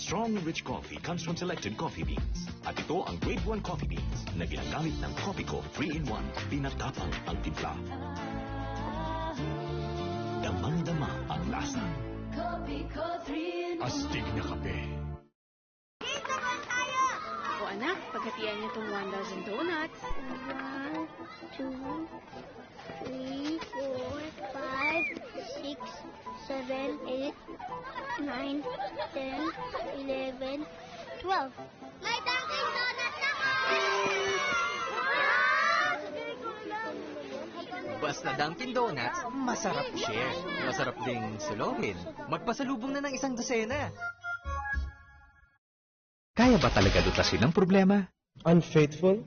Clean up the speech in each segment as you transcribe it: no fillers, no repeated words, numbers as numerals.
Strong, rich coffee comes from selected coffee beans. At ito ang Grade 1 coffee beans na ginagamit ng Coffeeco 3-in-1. Pinatapang ang timpla. Damang-dama ang lasa. Coffeeco 3-in-1. Astig na kape. O anak, paghatian niyo itong 1,000 donuts. 1, 2, 3, 4, 5, 6, 7, 8, 9, 10, 11, 12. May Dunkin' Donut na Basta Dunkin' Donuts, masarap share. Masarap ding suluhin. Magpasalubong na ng 1 dosena. Kaya ba talaga lutasin ang problema? Unfaithful?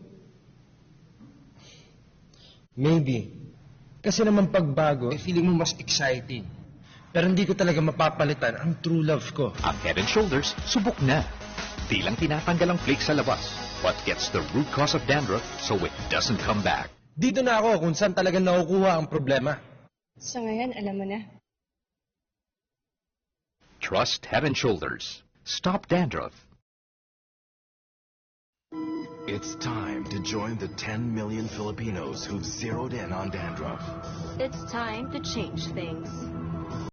Maybe. Kasi naman pagbago, feeling mo mas exciting. Pero hindi ko talaga mapapalitan ang true love ko. Ang Head and Shoulders, subok na. Di lang tinatanggal ang flakes sa labas, but gets the root cause of dandruff so it doesn't come back. Dito na ako kung saan talaga nakukuha ang problema. So ngayon, alam mo na. Trust Head and Shoulders. Stop dandruff. It's time to join the 10 million Filipinos who've zeroed in on dandruff. It's time to change things.